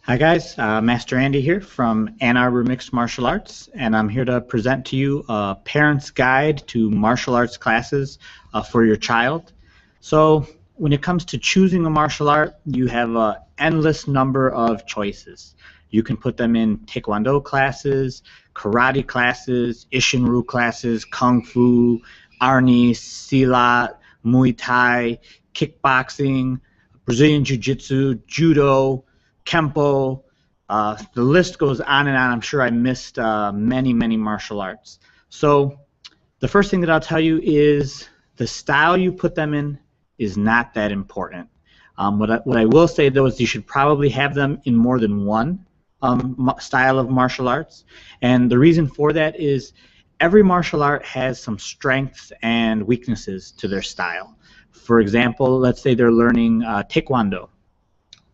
Hi guys, Master Andy here from Ann Arbor Mixed Martial Arts, and I'm here to present to you a parent's guide to martial arts classes for your child. So when it comes to choosing a martial art, you have an endless number of choices. You can put them in Taekwondo classes, karate classes, Ishinru classes, Kung Fu, Arnis, Silat, Muay Thai, kickboxing, Brazilian Jiu-Jitsu, Judo, Kempo. The list goes on and on. I'm sure I missed many martial arts. So the first thing that I'll tell you is the style you put them in is not that important. What I will say, though, is you should probably have them in more than one style of martial arts. And the reason for that is every martial art has some strengths and weaknesses to their style. For example, let's say they're learning Taekwondo.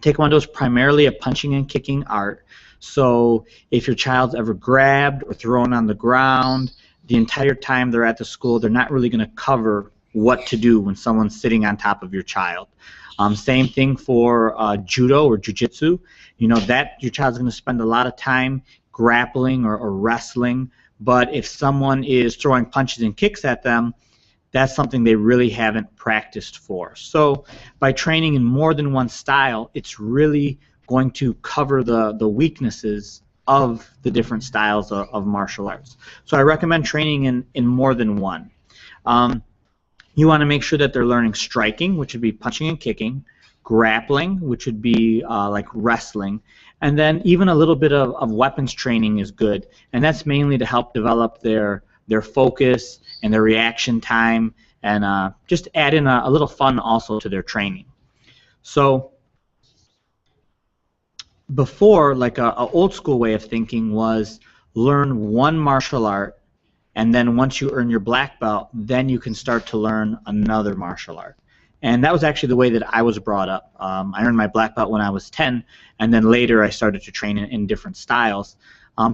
Taekwondo is primarily a punching and kicking art, so if your child's ever grabbed or thrown on the ground, the entire time they're at the school, they're not really going to cover what to do when someone's sitting on top of your child. Same thing for Judo or Jiu-Jitsu. You know that your child's going to spend a lot of time grappling or wrestling, but if someone is throwing punches and kicks at them, that's something they really haven't practiced for. So by training in more than one style, it's really going to cover the weaknesses of the different styles of martial arts. So I recommend training in more than one. You want to make sure that they're learning striking, which would be punching and kicking, grappling, which would be like wrestling, and then even a little bit of weapons training is good, and that's mainly to help develop their focus and their reaction time, and just add in a little fun also to their training. So before, like a old school way of thinking was learn one martial art, and then once you earn your black belt, then you can start to learn another martial art. And that was actually the way that I was brought up. I earned my black belt when I was 10, and then later I started to train in different styles.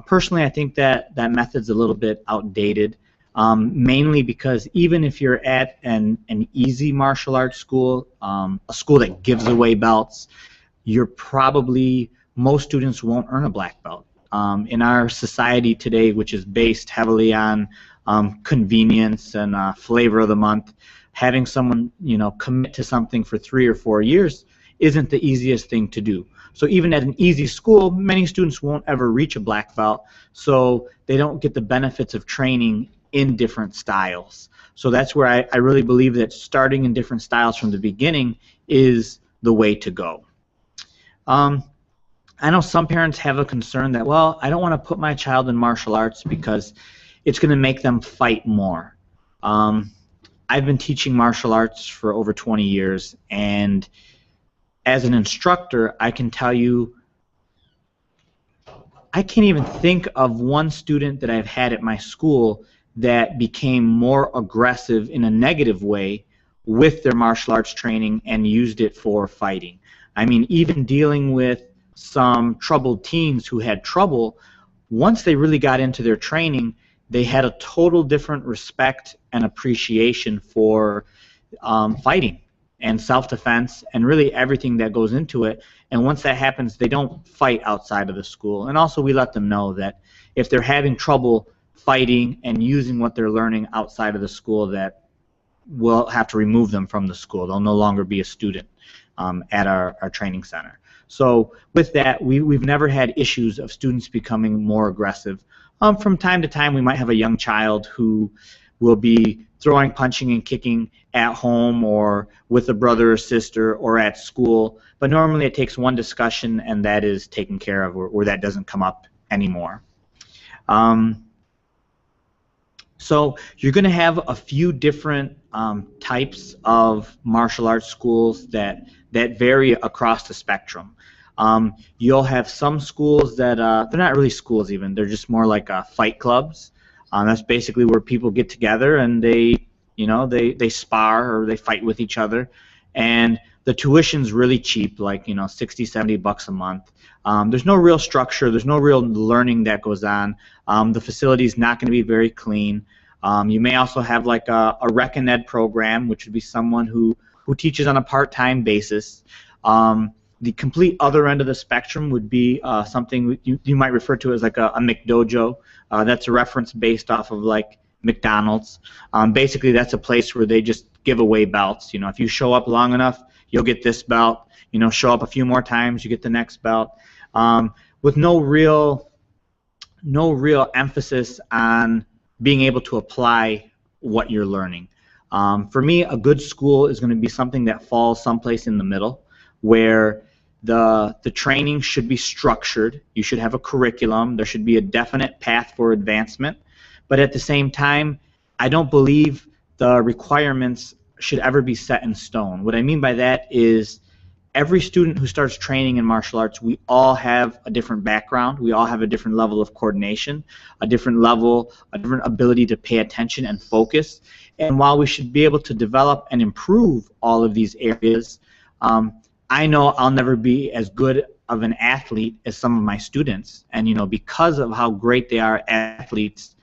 Personally, I think that method's a little bit outdated, mainly because even if you're at an easy martial arts school, a school that gives away belts, most students won't earn a black belt. In our society today, which is based heavily on convenience and flavor of the month, having someone commit to something for 3 or 4 years isn't the easiest thing to do. So even at an easy school, many students won't ever reach a black belt, so they don't get the benefits of training in different styles. So that's where I really believe that starting in different styles from the beginning is the way to go. I know some parents have a concern that, well, I don't want to put my child in martial arts because it's going to make them fight more. I've been teaching martial arts for over 20 years, and as an instructor, I can tell you I can't even think of one student that I've had at my school that became more aggressive in a negative way with their martial arts training and used it for fighting. I mean, even dealing with some troubled teens who had trouble, once they really got into their training, they had a total different respect and appreciation for fighting and self-defense and really everything that goes into it. And once that happens, they don't fight outside of the school. And also we let them know that if they're having trouble fighting and using what they're learning outside of the school, that we'll have to remove them from the school. They'll no longer be a student at our training center. So with that, we've never had issues of students becoming more aggressive. From time to time, we might have a young child who will be throwing, punching, and kicking at home or with a brother or sister or at school, but normally it takes one discussion and that is taken care of, where that doesn't come up anymore. So you're going to have a few different types of martial arts schools that vary across the spectrum. You'll have some schools that they're not really schools even, they're just more like fight clubs. That's basically where people get together and they spar or they fight with each other, and the tuition's really cheap, like 60, 70 bucks a month. There's no real structure, there's no real learning that goes on. The facility's not going to be very clean. You may also have like a rec and ed program, which would be someone who teaches on a part-time basis. the complete other end of the spectrum would be something you might refer to as like a McDojo. That's a reference based off of like McDonald's. Basically, that's a place where they just give away belts. You know, if you show up long enough, you'll get this belt. You know, show up a few more times, you get the next belt. With no real emphasis on being able to apply what you're learning. For me, a good school is going to be something that falls someplace in the middle, where the training should be structured. You should have a curriculum. There should be a definite path for advancement. But at the same time, I don't believe the requirements should ever be set in stone. What I mean by that is every student who starts training in martial arts, we all have a different background. We all have a different level of coordination, a different ability to pay attention and focus. And while we should be able to develop and improve all of these areas, I know I'll never be as good of an athlete as some of my students. And you know, because of how great they are athletes,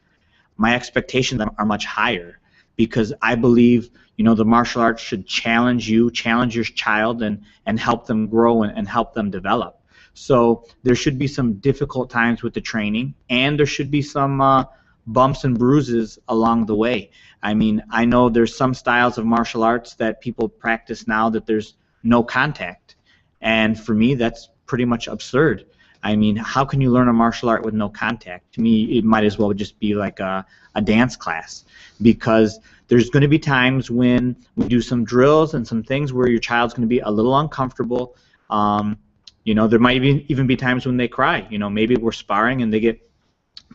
my expectations are much higher, because I believe, you know, the martial arts should challenge you, challenge your child, and help them grow and help them develop. So there should be some difficult times with the training, and there should be some bumps and bruises along the way. I mean, I know there's some styles of martial arts that people practice now that there's no contact, and for me that's pretty much absurd. I mean, how can you learn a martial art with no contact? To me, it might as well just be like a dance class, because there's going to be times when we do some drills and some things where your child's going to be a little uncomfortable. You know, there might even be times when they cry. You know, maybe we're sparring and they get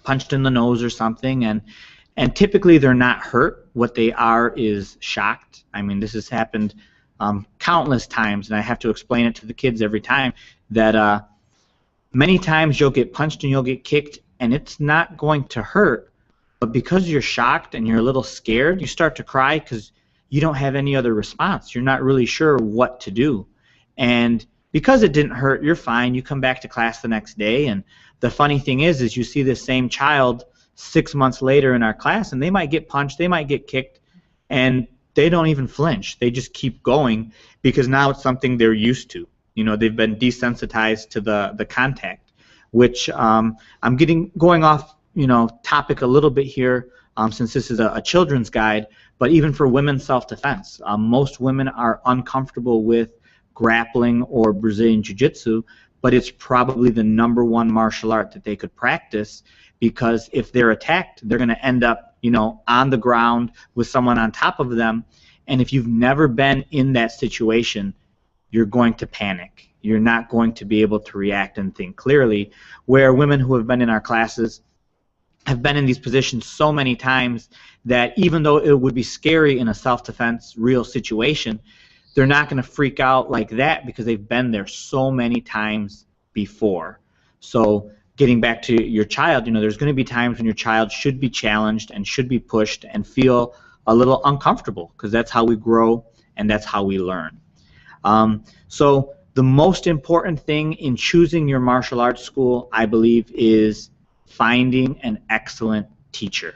punched in the nose or something, and typically they're not hurt. What they are is shocked. I mean, this has happened countless times, and I have to explain it to the kids every time that many times you'll get punched and you'll get kicked, and it's not going to hurt. But because you're shocked and you're a little scared, you start to cry because you don't have any other response. You're not really sure what to do. And because it didn't hurt, you're fine. You come back to class the next day, and the funny thing is you see this same child 6 months later in our class, and they might get punched, they might get kicked, and they don't even flinch. They just keep going because now it's something they're used to. You know, they've been desensitized to the contact, which I'm going off, you know, topic a little bit here, since this is a children's guide, but even for women's self-defense, most women are uncomfortable with grappling or Brazilian Jiu-Jitsu, but it's probably the #1 martial art that they could practice, because if they're attacked, they're going to end up, you know, on the ground with someone on top of them, and if you've never been in that situation, you're going to panic. You're not going to be able to react and think clearly, where women who have been in our classes have been in these positions so many times that even though it would be scary in a self-defense real situation, they're not going to freak out like that because they've been there so many times before. So getting back to your child, you know, there's going to be times when your child should be challenged and should be pushed and feel a little uncomfortable, because that's how we grow and that's how we learn. So the most important thing in choosing your martial arts school, I believe, is finding an excellent teacher.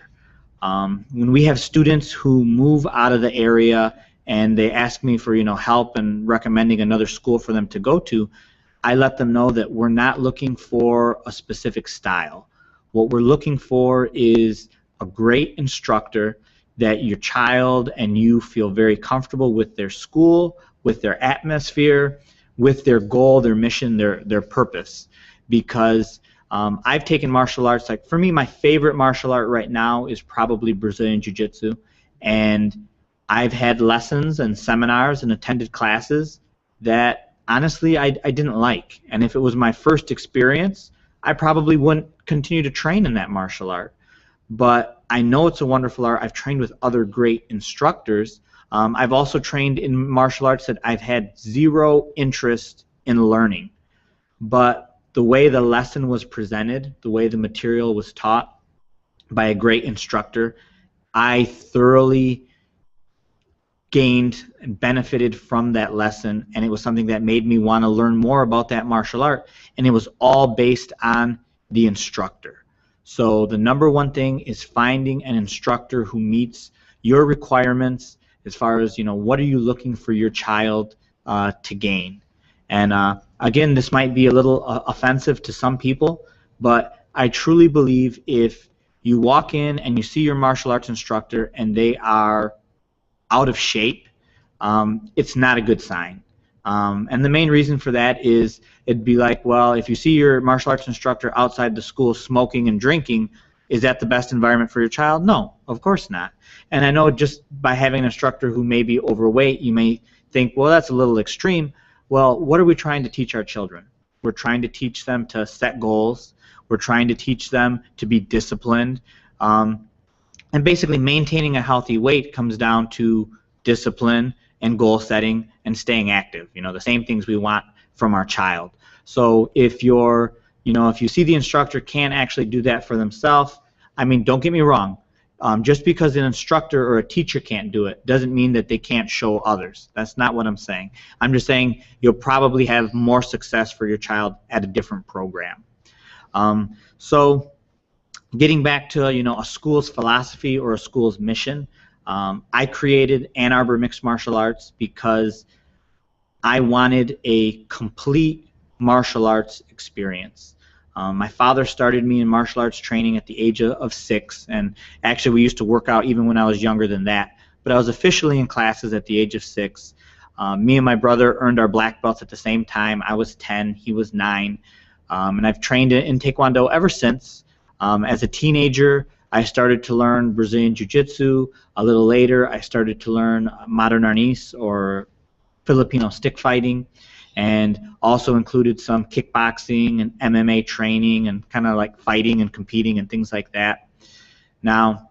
When we have students who move out of the area and they ask me for, you know, help and recommending another school for them to go to, I let them know that we're not looking for a specific style. What we're looking for is a great instructor that your child and you feel very comfortable with their school, with their atmosphere, with their goal, their mission, their purpose. Because I've taken martial arts, like for me, my favorite martial art right now is probably Brazilian Jiu-Jitsu, and I've had lessons and seminars and attended classes that honestly I didn't like, and if it was my first experience, I probably wouldn't continue to train in that martial art. But I know it's a wonderful art. I've trained with other great instructors. I've also trained in martial arts that I've had zero interest in learning, but the way the lesson was presented, the way the material was taught by a great instructor, I thoroughly gained and benefited from that lesson, and it was something that made me want to learn more about that martial art, and it was all based on the instructor. So the #1 thing is finding an instructor who meets your requirements as far as, you know, what are you looking for your child to gain. And Again, this might be a little offensive to some people, but I truly believe if you walk in and you see your martial arts instructor and they are out of shape, it's not a good sign. And the main reason for that is it'd be like, well, if you see your martial arts instructor outside the school smoking and drinking, is that the best environment for your child? No, of course not. And I know just by having an instructor who may be overweight, you may think, well, that's a little extreme. Well, what are we trying to teach our children? We're trying to teach them to set goals. We're trying to teach them to be disciplined. And basically maintaining a healthy weight comes down to discipline and goal setting and staying active. You know, the same things we want from our child. So if if you see the instructor can't actually do that for themselves, I mean, don't get me wrong. Just because an instructor or a teacher can't do it doesn't mean that they can't show others. That's not what I'm saying. I'm just saying you'll probably have more success for your child at a different program. So getting back to a school's philosophy or a school's mission, I created Ann Arbor Mixed Martial Arts because I wanted a complete martial arts experience. My father started me in martial arts training at the age of 6, and actually we used to work out even when I was younger than that. But I was officially in classes at the age of 6. Me and my brother earned our black belts at the same time. I was 10, he was 9, and I've trained in Taekwondo ever since. As a teenager, I started to learn Brazilian Jiu-Jitsu. A little later, I started to learn modern arnis, or Filipino stick fighting, and also included some kickboxing and MMA training and kind of like fighting and competing and things like that. Now,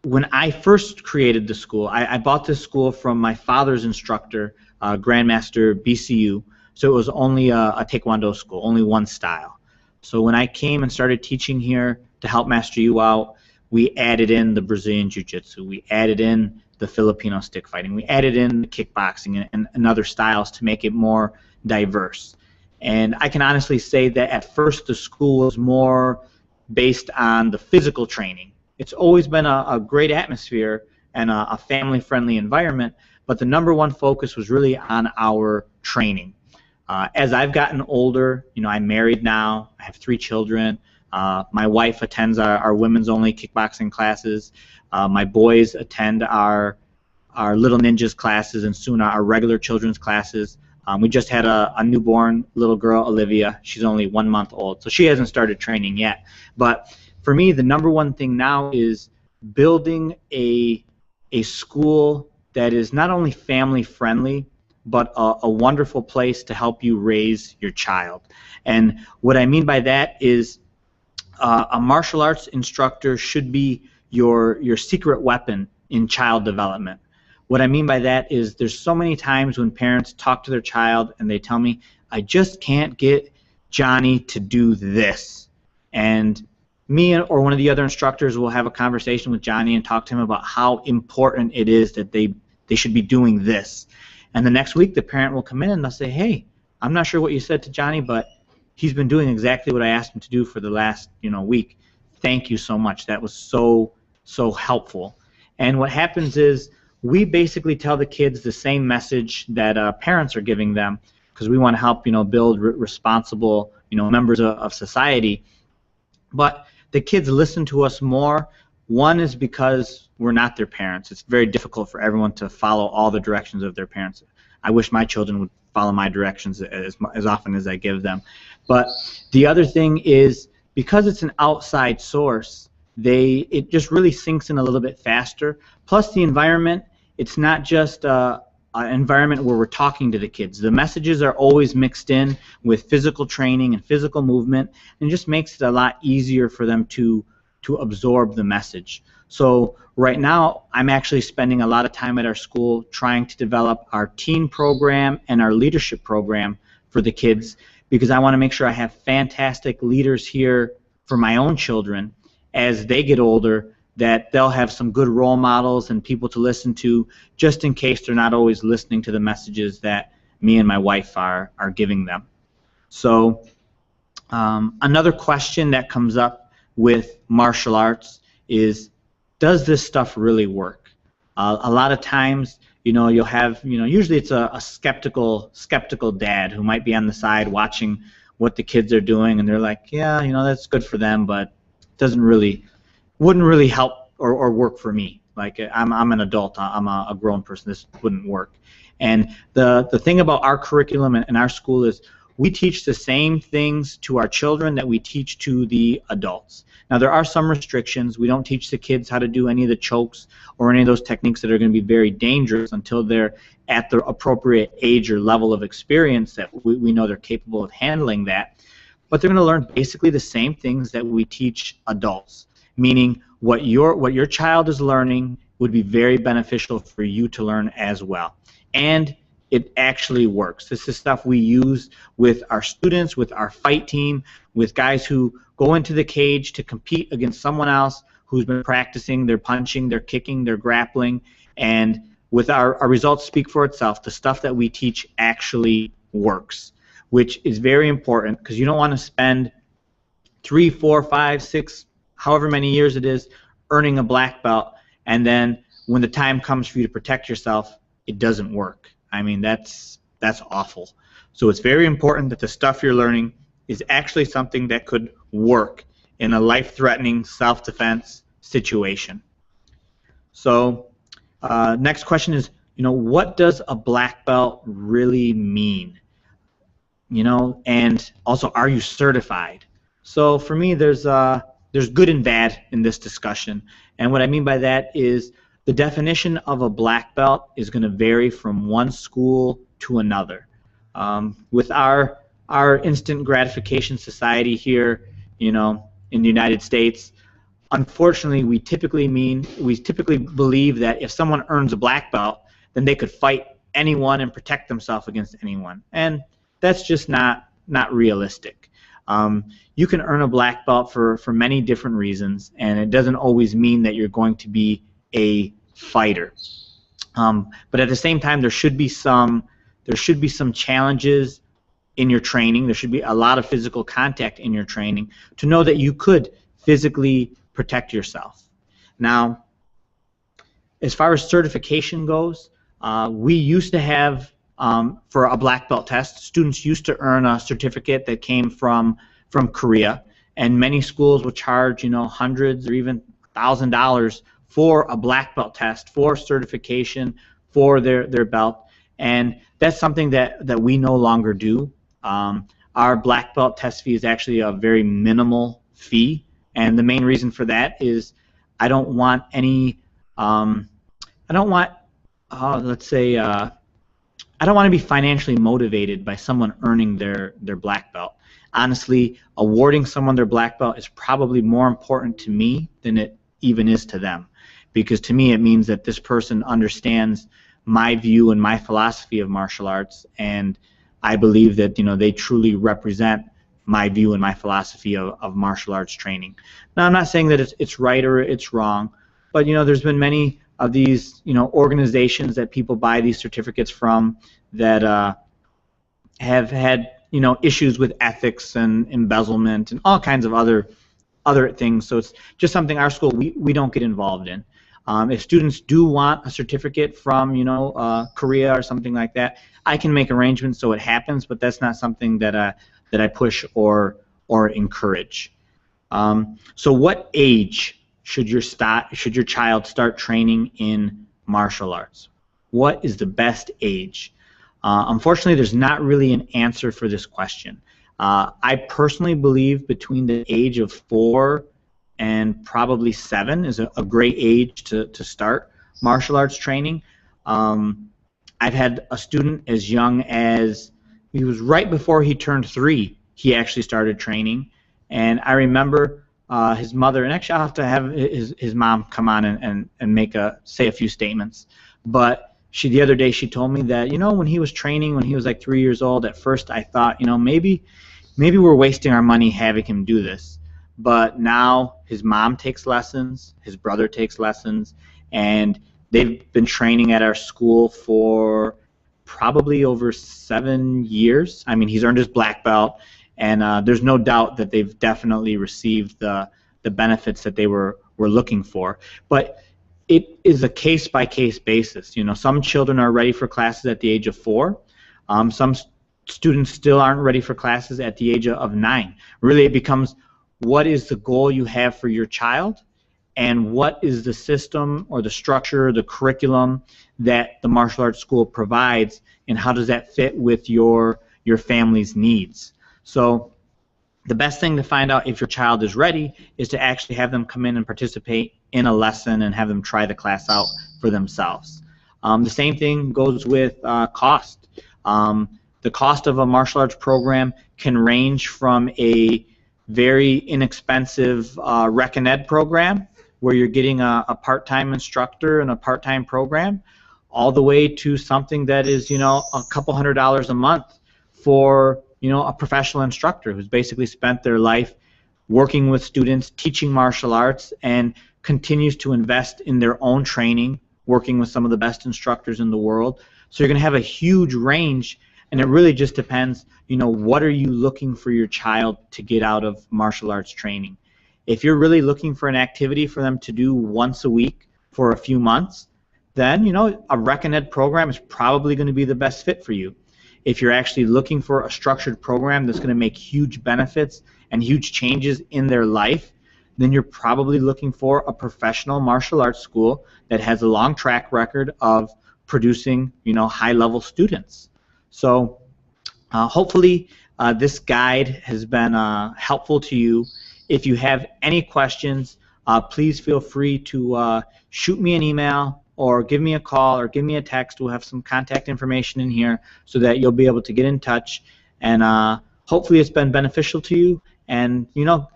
when I first created the school, I bought this school from my father's instructor, Grandmaster BCU, so it was only a Taekwondo school, only one style. So when I came and started teaching here to help Master Yu out, we added in the Brazilian Jiu-Jitsu, we added in the Filipino stick fighting, we added in the kickboxing and other styles to make it more diverse. And I can honestly say that at first the school was more based on the physical training. It's always been a great atmosphere and a family-friendly environment, but the #1 focus was really on our training. As I've gotten older, I'm married now, I have 3 children. My wife attends our women's-only kickboxing classes. My boys attend our Little Ninjas classes and soon our regular children's classes. We just had a newborn little girl, Olivia. She's only 1 month old, so she hasn't started training yet. But for me, the #1 thing now is building a school that is not only family-friendly, but a wonderful place to help you raise your child. And what I mean by that is a martial arts instructor should be your secret weapon in child development. What I mean by that is there's so many times when parents talk to their child and they tell me, I just can't get Johnny to do this. And me or one of the other instructors will have a conversation with Johnny and talk to him about how important it is that they should be doing this. And the next week the parent will come in and they'll say, hey, I'm not sure what you said to Johnny, but he's been doing exactly what I asked him to do for the last week. Thank you so much. That was so helpful. And what happens is we basically tell the kids the same message that parents are giving them, because we want to help build responsible members of society. But the kids listen to us more. One is because we're not their parents. It's very difficult for everyone to follow all the directions of their parents. I wish my children would follow my directions as often as I give them. But the other thing is, because it's an outside source, it just really sinks in a little bit faster. Plus the environment, it's not just an environment where we're talking to the kids. The messages are always mixed in with physical training and physical movement, and it just makes it a lot easier for them to absorb the message. So right now I'm actually spending a lot of time at our school trying to develop our teen program and our leadership program for the kids, because I want to make sure I have fantastic leaders here for my own children as they get older, that they'll have some good role models and people to listen to, just in case they're not always listening to the messages that me and my wife are giving them. So another question that comes up with martial arts is, does this stuff really work? A lot of times you'll have, usually it's a skeptical dad who might be on the side watching what the kids are doing, and they're like, yeah, that's good for them, but wouldn't really help or work for me. Like, I'm an adult, I'm a grown person, this wouldn't work. And the thing about our curriculum and our school is we teach the same things to our children that we teach to the adults. Now, there are some restrictions. We don't teach the kids how to do any of the chokes or any of those techniques that are going to be very dangerous until they're at the appropriate age or level of experience that we know they're capable of handling that. But they're going to learn basically the same things that we teach adults, meaning what your child is learning would be very beneficial for you to learn as well. And it actually works. This is stuff we use with our students, with our fight team, with guys who go into the cage to compete against someone else who's been practicing their punching, their kicking, their grappling, and with our results speak for itself. The stuff that we teach actually works, which is very important because you don't want to spend 3, 4, 5, 6, however many years it is, earning a black belt, and then when the time comes for you to protect yourself, it doesn't work. I mean, that's awful. So it's very important that the stuff you're learning is actually something that could work in a life-threatening self-defense situation. So next question is, what does a black belt really mean? And also, are you certified? So for me, there's good and bad in this discussion. And what I mean by that is the definition of a black belt is going to vary from one school to another. With our instant gratification society here, in the United States, unfortunately, we typically believe that if someone earns a black belt, then they could fight anyone and protect themselves against anyone, and that's just not realistic. You can earn a black belt for many different reasons, and it doesn't always mean that you're going to be a fighter. But at the same time, there should be some challenges in your training. There should be a lot of physical contact in your training to know that you could physically protect yourself. Now, as far as certification goes, we used to have, for a black belt test, students used to earn a certificate that came from Korea, and many schools would charge, hundreds or even $1,000 for a black belt test, for certification, for their belt, and that's something that we no longer do. Our black belt test fee is actually a very minimal fee, and the main reason for that is I don't want to be financially motivated by someone earning their black belt. Honestly, awarding someone their black belt is probably more important to me than it even is to them, because to me it means that this person understands my view and my philosophy of martial arts, and I believe that they truly represent my view and my philosophy of martial arts training. Now, I'm not saying that it's right or it's wrong, but there's been many of these organizations that people buy these certificates from that have had issues with ethics and embezzlement and all kinds of other things. So it's just something our school we don't get involved in. If students do want a certificate from Korea or something like that, I can make arrangements so it happens, but that's not something that I push or encourage. So what age should your child start training in martial arts? What is the best age? Unfortunately, there's not really an answer for this question. I personally believe between the age of 4 and probably 7 is a great age to start martial arts training. I've had a student as young as, he was right before he turned 3, he actually started training, and I remember his mother, and actually I'll have to have his mom come on and say a few statements, but the other day she told me that when he was training, when he was like 3 years old, at first I thought maybe we're wasting our money having him do this, but now his mom takes lessons, his brother takes lessons, and they've been training at our school for probably over 7 years. I mean, he's earned his black belt, and there's no doubt that they've definitely received the benefits that they were looking for. But it is a case-by-case basis. You know, some children are ready for classes at the age of 4. Some students still aren't ready for classes at the age of 9. Really, it becomes, what is the goal you have for your child, and what is the system or the structure, the curriculum that the martial arts school provides, and how does that fit with your family's needs. So the best thing to find out if your child is ready is to actually have them come in and participate in a lesson and have them try the class out for themselves. The same thing goes with cost. The cost of a martial arts program can range from a very inexpensive Rec and Ed program where you're getting a part-time instructor and a part-time program, all the way to something that is, you know, a couple $100s a month for, you know, a professional instructor who's basically spent their life working with students, teaching martial arts, and continues to invest in their own training, working with some of the best instructors in the world. So you're going to have a huge range, and it really just depends, you know, what are you looking for your child to get out of martial arts training. If you're really looking for an activity for them to do once a week for a few months, then, you know, a Rec and Ed program is probably going to be the best fit for you. If you're actually looking for a structured program that's going to make huge benefits and huge changes in their life, then you're probably looking for a professional martial arts school that has a long track record of producing, you know, high-level students. So hopefully this guide has been helpful to you. If you have any questions, please feel free to shoot me an email or give me a call or give me a text. We'll have some contact information in here so that you'll be able to get in touch. And hopefully it's been beneficial to you. And, you know,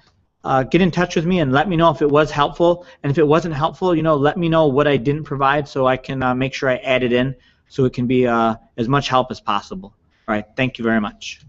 get in touch with me and let me know if it was helpful. And if it wasn't helpful, you know, let me know what I didn't provide so I can make sure I add it in so it can be as much help as possible. All right, thank you very much.